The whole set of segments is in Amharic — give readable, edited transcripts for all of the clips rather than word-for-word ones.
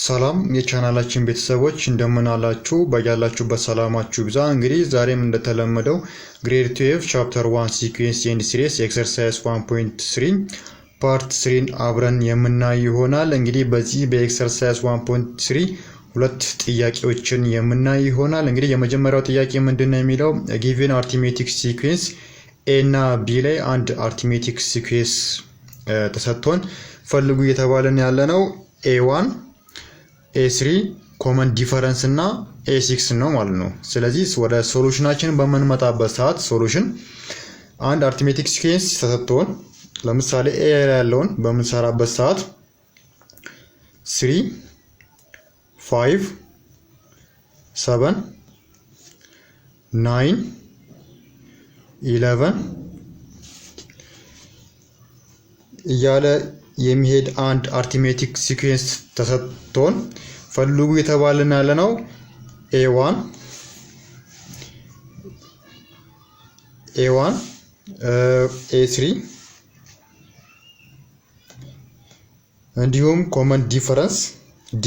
ሰላም የቻናላችን ቤተሰቦች እንደምን አላችሁ? በያላችሁበት ሰላማችሁ ይብዛ። እንግዲህ ዛሬም እንደተለመደው ግሬድ 12 ቻፕተር 1 ሲኩዌንስ ኤንድ ሲሪስ ኤክሰርሳይዝ 1.3 ፓርት 3 አብረን የምናይ ይሆናል። እንግዲህ በዚህ በኤክሰርሳይዝ 1.3 ሁለት ጥያቄዎችን የምናይ ይሆናል። እንግዲህ የመጀመሪያው ጥያቄ ምንድነው የሚለው ጊቨን አርithmetic ሲኩዌንስ ኤ እና ቢ ላይ አንድ አርithmetic ሲኩዌንስ ተሰጥቶን ፈልጉ እየተባለን ያለ ነው። A1 A3 ኮመን ዲፈረንስ እና A6 ነው ማለት ነው። ስለዚህ ወደ ሶሉሽናችን በመንመጣበት ሰዓት ሶሉሽን አንድ አርithmetic ሲኩዌንስ ተሰጥቶን ለምሳሌ A ላይ ያለውን በመንሰራበት ሰዓት 3 5 7 9 11 እያለ የሚሄድ አንድ አርithmetic ሲኩዌንስ ተሰጥቶን ፈልጉ የተባለን ያለ ነው። A1 A3 እንዲሁም ኮመን ዲፈረንስ D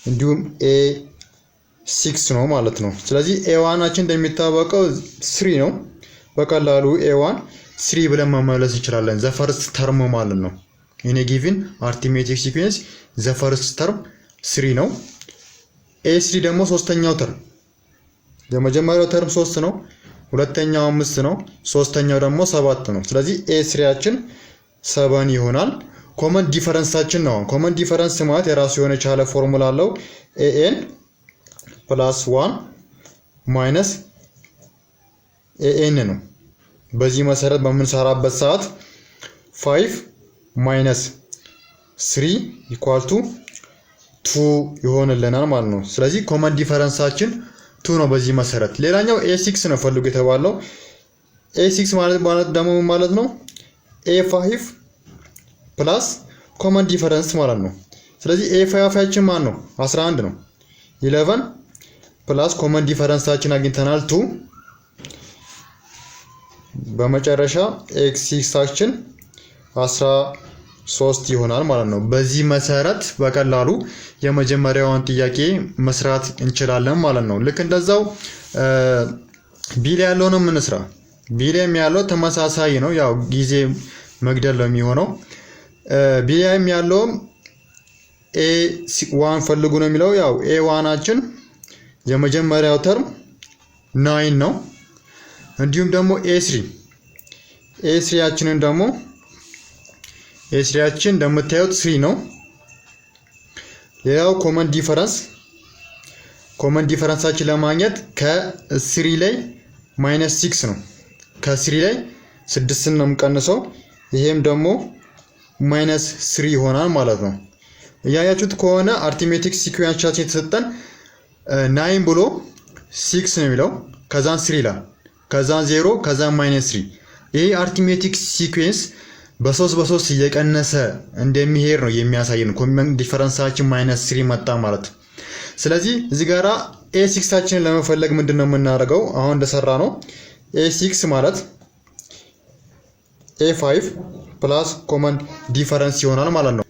እንዲሁም A6 ነው ማለት ነው። ስለዚህ A1 አችን እንደሚታወቀው 3 ነው። በቀላሉ A1 3 ብለን መመለስ እንችላለን። ዘ ፈርስት ተርም ማለት ነው። ኢን ኤ ጊቭን አርithmetic ሲኩዌንስ ዘ ፈርስት ተርም 3 ነው። A3 ደግሞ ሶስተኛው ተርም፣ የመጀመሪያው ተርም 3 ነው፣ ሁለተኛው 5 ነው፣ ሶስተኛው ደግሞ 7 ነው። ስለዚህ A3 አችን 7 ይሆናል። ኮመን ዲፈረንሳችን ነው። ኮመን ዲፈረንስ ማለት የራሱ የሆነ ቻለ ፎርሙላ አለው። AN + 1 - AN ነው። በዚህ መሰረት በምንሰራበት ሰዓት 5 - 3 = 2 ይሆንልናል ማለት ነው። ስለዚህ ኮመን ዲፈረንሳችን 2 ነው በዚህ መሰረት። ሌላኛው A6 ነው ፈልጉ የተባለው። A6 ማለት ደግሞ ማለት ነው A5 ፕላስ ኮመን ዲፈረንስ ማለት ነው። ስለዚህ A5 ያችን ማን ነው 11 ነው። 11 ፕላስ ኮመን ዲፈረንሳችን አግኝተናል 2። በመጨረሻ X6 አችን 13 ይሆናል ማለት ነው። በዚህ መሰረት በቀላሉ የመጀመሪያውን ጥያቄ መስራት እንችላለን ማለት ነው። ልክ እንደዛው ቢ ላይ ያለውንም እንስራ። ቢ ላይ ያለው ተመሳሳይ ነው፣ ያው ጊዜ መግደል ነው የሚሆነው። ቢ ላይ ያለው A1 ፈልጉ ነው የሚለው። ያው A1 አችን የመጀመሪያው ተርም 9 ነው። እንዲሁም ደግሞ A3 አችንን ደግሞ A3 አችን እንደምታዩት 3 ነው። ሌላው ኮመን ዲፈረንሳችን ለማግኘት ከ3 ላይ -6 ነው። ከ3 ላይ 6 ነው የምንቀንሰው። ይሄም ደግሞ -3 ይሆናል ማለት ነው። እያያችሁት ከሆነ አርithmetic ሲኩዌንሳችን የተሰጠን 9 ብሎ 6 ነው የሚለው፣ ከዛን 3 ይላል፣ ከዛን 0፣ ከዛን -3። ይሄ አርithmetic ሲኩዌንስ በ3 እየቀነሰ እንደሚሄድ ነው የሚያሳየን። ኮመን ዲፈረንሳችን -3 መጣ ማለት። ስለዚህ እዚህ ጋራ A6 አችንን ለመፈለግ ምንድነው የምናደርገው? አሁን እንደሰራ ነው። A6 ማለት A5 ፕላስ ኮመን ዲፈረንስ ይሆናል ማለት ነው።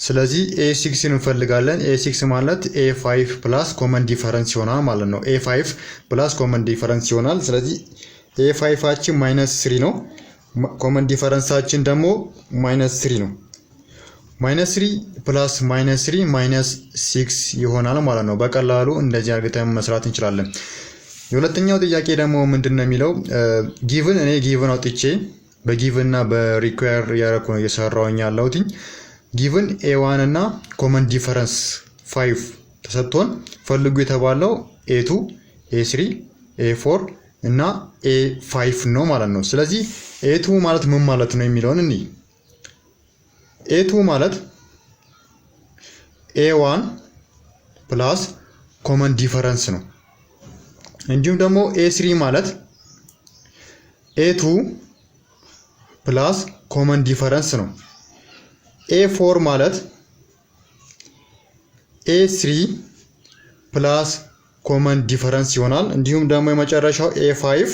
ስለዚህ A6 እንፈልጋለን። A6 ማለት A5 ፕላስ ኮመን ዲፈረንስ ይሆናል ማለት ነው። A5 ፕላስ ኮመን ዲፈረንስ ይሆናል። ስለዚህ A5 አችን -3 ነው። ኮመን ዲፈረንሳችን ደግሞ -3 ነው። -3 ፕላስ -3 -6 ይሆናል ማለት ነው። በቀላሉ እንደዚህ አድርገን መስራት እንችላለን። የሁለተኛው ጥያቄ ደግሞ ምንድነው የሚለው ጊቭን፣ እኔ ጊቭን አውጥቼ በጊቭን እና በሪኳየር ያረኩ ነው እየሰራውኝ ያለሁት። ጊቭን A1 እና ኮመን ዲፈረንስ 5 ተሰጥቶን ፈልጉ የተባለው A2 A3 A4 እና A5 ነው ማለት ነው። ስለዚህ A2 ማለት ምን ማለት ነው የሚለውን እንይ። A2 ማለት A1 ፕላስ ኮመን ዲፈረንስ ነው። እንዲሁም ደግሞ A3 ማለት A2 ፕላስ ኮመን ዲፈረንስ ነው። A4 ማለት A3 ፕላስ ኮመን ዲፈረንስ ይሆናል። እንዲሁም ደግሞ የመጨረሻው A5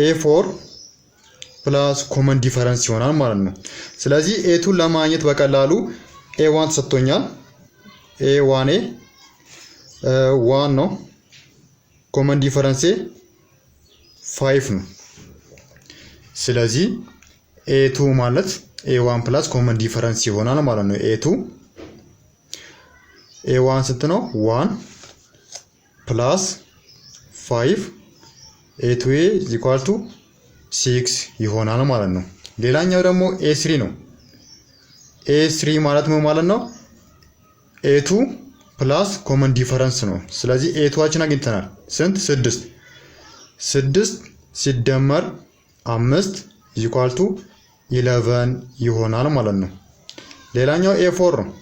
A4 ፕላስ ኮመን ዲፈረንስ ይሆናል ማለት ነው። ስለዚህ A2 ለማግኘት በቀላሉ A1 ተሰጥቶኛል። A1 1 ነው። ኮመን ዲፈረንስ 5 ነው። ስለዚህ A2 ማለት A1 ፕላስ ኮመን ዲፈረንስ ይሆናል ማለት ነው። A1 ስንት ነው? 1 ፕላስ 5 A2 is equal to 6 ይሆናል ማለት ነው። ሌላኛው ደግሞ A3 ነው። A3 ማለት ምን ማለት ነው? A2 ፕላስ ኮመን ዲፈረንስ ነው። ስለዚህ A2 አግኝተናል። ስንት? 6 ሲደመር 5 is equal to 11 ይሆናል ማለት ነው። ሌላኛው A4 ነው።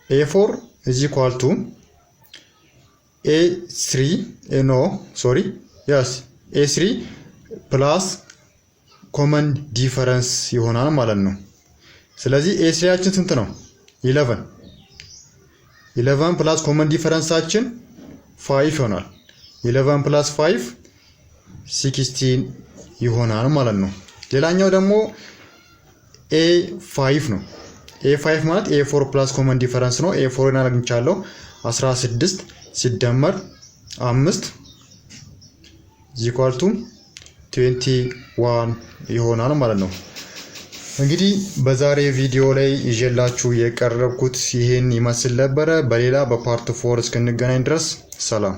A4 is equal to A3 ፕላስ ኮመን ዲፈረንስ ይሆናል ማለት ነው። ስለዚህ A3 ስንት ነው? 11 ፕላስ ኮመን ዲፈረንሳችን 5 ይሆናል። 11 ፕላስ 5 16 ይሆናል ማለት ነው። ሌላኛው ደግሞ A5 ነው። A5 ማለት A4 ፕላስ ኮመን ዲፈረንስ ነው። A4 አግኝቻለሁ። 16 ሲደመር 5 is equal to 21 ይሆናል ማለት ነው። እንግዲህ በዛሬ ቪዲዮ ላይ ይዤላችሁ የቀረብኩት ይሄን ይመስል ነበረ። በሌላ በፓርት 4 እስክንገናኝ ድረስ ሰላም።